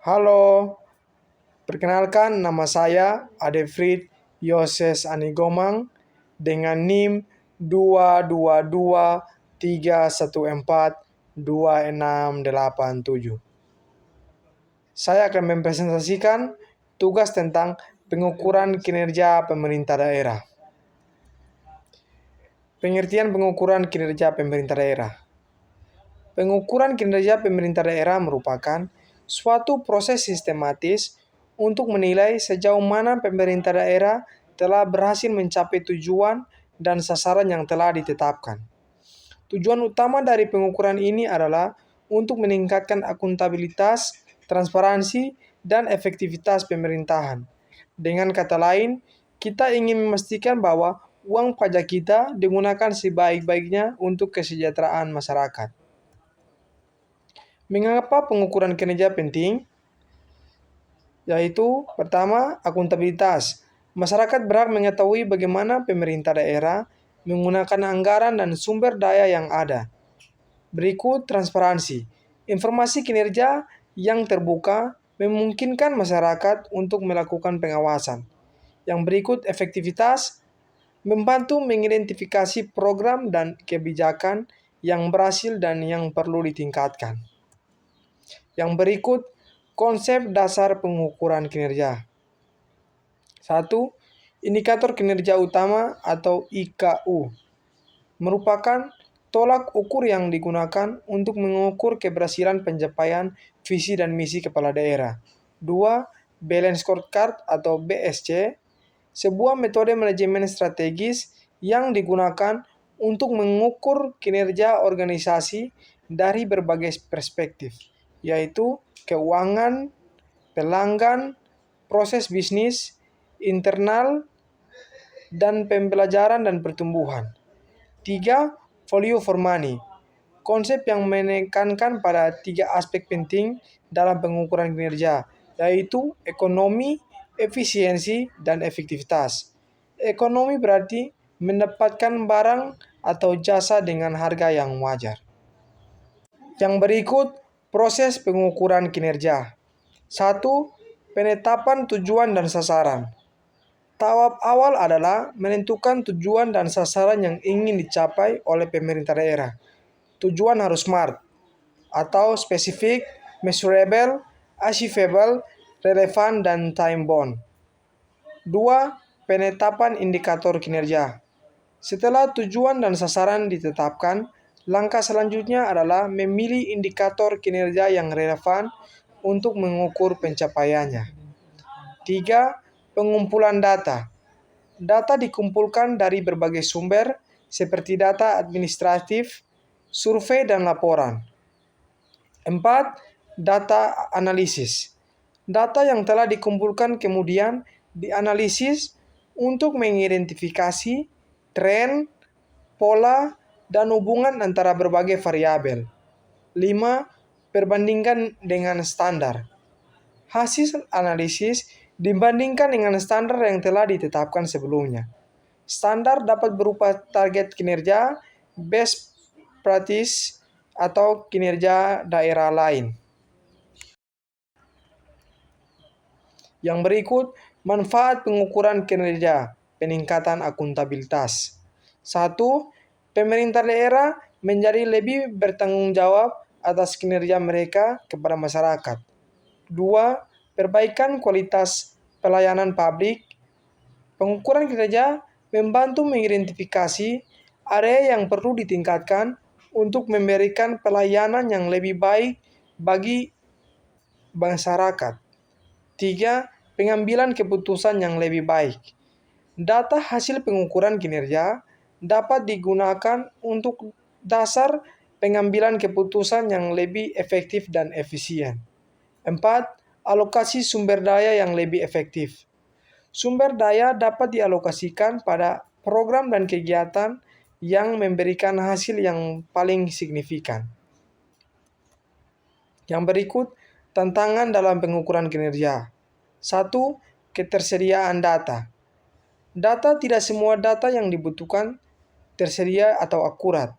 Halo, perkenalkan nama saya Adefrid Yoses Anigomang dengan NIM 22231426687. Saya akan mempresentasikan tugas tentang pengukuran kinerja pemerintah daerah. Pengertian pengukuran kinerja pemerintah daerah. Pengukuran kinerja pemerintah daerah merupakan suatu proses sistematis untuk menilai sejauh mana pemerintah daerah telah berhasil mencapai tujuan dan sasaran yang telah ditetapkan. Tujuan utama dari pengukuran ini adalah untuk meningkatkan akuntabilitas, transparansi, dan efektivitas pemerintahan. Dengan kata lain, kita ingin memastikan bahwa uang pajak kita digunakan sebaik-baiknya untuk kesejahteraan masyarakat. Mengapa pengukuran kinerja penting? Yaitu, pertama, akuntabilitas. Masyarakat berhak mengetahui bagaimana pemerintah daerah menggunakan anggaran dan sumber daya yang ada. Berikut transparansi. Informasi kinerja yang terbuka memungkinkan masyarakat untuk melakukan pengawasan. Yang berikut efektivitas, membantu mengidentifikasi program dan kebijakan yang berhasil dan yang perlu ditingkatkan. Yang berikut konsep dasar pengukuran kinerja. 1. Indikator kinerja utama atau IKU merupakan tolak ukur yang digunakan untuk mengukur keberhasilan pencapaian visi dan misi kepala daerah. 2. Balance Scorecard atau BSC, sebuah metode manajemen strategis yang digunakan untuk mengukur kinerja organisasi dari berbagai perspektif, yaitu keuangan, pelanggan, proses bisnis, internal, dan pembelajaran dan pertumbuhan. 3. Value for money, konsep yang menekankan pada 3 aspek penting dalam pengukuran kinerja, yaitu ekonomi, efisiensi, dan efektivitas. Ekonomi berarti mendapatkan barang atau jasa dengan harga yang wajar. Yang berikut proses pengukuran kinerja. 1. Penetapan tujuan dan sasaran. Tahap awal adalah menentukan tujuan dan sasaran yang ingin dicapai oleh pemerintah daerah. Tujuan harus SMART atau spesifik, measurable, achievable, relevan, dan time-bound. 2. Penetapan indikator kinerja. Setelah tujuan dan sasaran ditetapkan, langkah selanjutnya adalah memilih indikator kinerja yang relevan untuk mengukur pencapaiannya. 3. Pengumpulan data. Data dikumpulkan dari berbagai sumber seperti data administratif, survei, dan laporan. 4. Data analisis. Data yang telah dikumpulkan kemudian dianalisis untuk mengidentifikasi tren, pola, dan hubungan antara berbagai variabel. 5. Perbandingkan dengan standar. Hasil analisis dibandingkan dengan standar yang telah ditetapkan sebelumnya. Standar dapat berupa target kinerja, best practice, atau kinerja daerah lain. Yang berikut manfaat pengukuran kinerja, peningkatan akuntabilitas. 1. Pemerintah daerah menjadi lebih bertanggung jawab atas kinerja mereka kepada masyarakat. 2. Perbaikan kualitas pelayanan publik. Pengukuran kinerja membantu mengidentifikasi area yang perlu ditingkatkan untuk memberikan pelayanan yang lebih baik bagi masyarakat. 3. Pengambilan keputusan yang lebih baik. Data hasil pengukuran kinerja dapat digunakan untuk dasar pengambilan keputusan yang lebih efektif dan efisien. 4. Alokasi sumber daya yang lebih efektif. Sumber daya dapat dialokasikan pada program dan kegiatan yang memberikan hasil yang paling signifikan. Yang berikut tantangan dalam pengukuran kinerja. 1. Ketersediaan data. Data tidak semua data yang dibutuhkan tersedia atau akurat.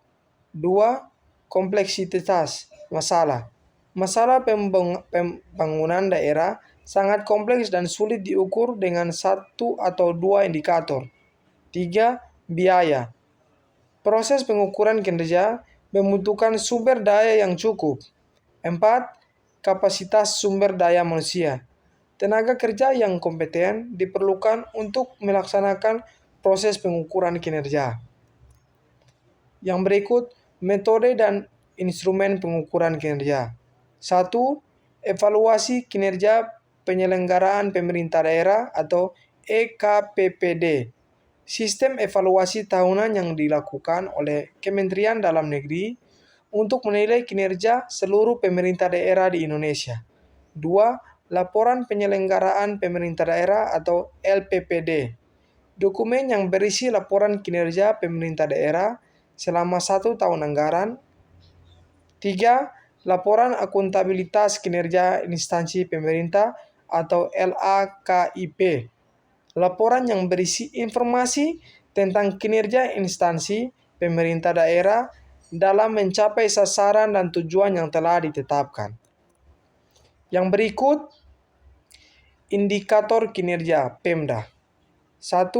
2. Kompleksitas masalah. Masalah pembangunan daerah sangat kompleks dan sulit diukur dengan satu atau dua indikator. 3. Biaya. Proses pengukuran kinerja membutuhkan sumber daya yang cukup. 4. Kapasitas sumber daya manusia. Tenaga kerja yang kompeten diperlukan untuk melaksanakan proses pengukuran kinerja. Yang berikut, metode dan instrumen pengukuran kinerja. 1. Evaluasi kinerja penyelenggaraan pemerintah daerah atau EKPPD. Sistem evaluasi tahunan yang dilakukan oleh Kementerian Dalam Negeri untuk menilai kinerja seluruh pemerintah daerah di Indonesia. 2. Laporan penyelenggaraan pemerintah daerah atau LPPD. Dokumen yang berisi laporan kinerja pemerintah daerah selama 1 tahun anggaran. 3. Laporan akuntabilitas kinerja instansi pemerintah atau LAKIP. Laporan yang berisi informasi tentang kinerja instansi pemerintah daerah dalam mencapai sasaran dan tujuan yang telah ditetapkan. Yang berikut, indikator kinerja Pemda. 1.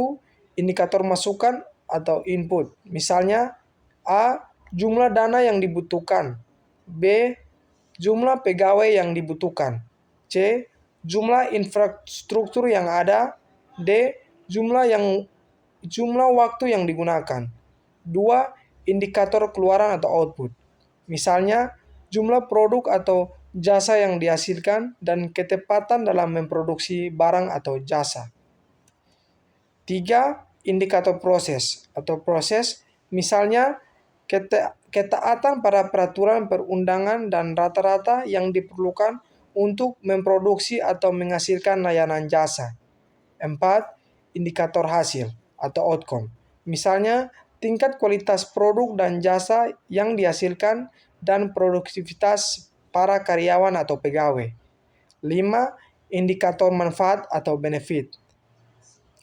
Indikator masukan atau input. Misalnya, A. Jumlah dana yang dibutuhkan. B. Jumlah pegawai yang dibutuhkan. C. Jumlah infrastruktur yang ada. D. Jumlah waktu yang digunakan. 2. Indikator keluaran atau output. Misalnya, jumlah produk atau jasa yang dihasilkan dan ketepatan dalam memproduksi barang atau jasa. 3. Indikator proses atau proses, misalnya ketaatan pada peraturan perundangan dan rata-rata yang diperlukan untuk memproduksi atau menghasilkan layanan jasa. 4. Indikator hasil atau outcome, misalnya tingkat kualitas produk dan jasa yang dihasilkan dan produktivitas para karyawan atau pegawai. 5. Indikator manfaat atau benefit,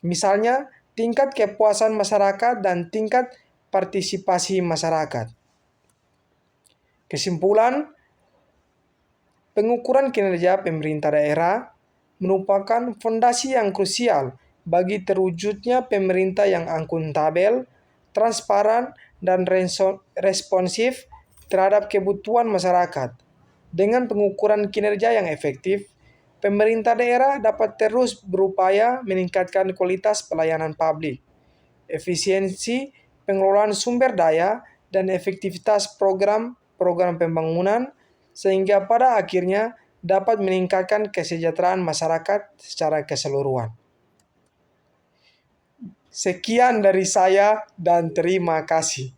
misalnya tingkat kepuasan masyarakat dan tingkat partisipasi masyarakat. Kesimpulan, pengukuran kinerja pemerintah daerah merupakan fondasi yang krusial bagi terwujudnya pemerintah yang akuntabel, transparan, dan responsif terhadap kebutuhan masyarakat. Dengan pengukuran kinerja yang efektif, pemerintah daerah dapat terus berupaya meningkatkan kualitas pelayanan publik, efisiensi pengelolaan sumber daya, dan efektivitas program-program pembangunan, sehingga pada akhirnya dapat meningkatkan kesejahteraan masyarakat secara keseluruhan. Sekian dari saya dan terima kasih.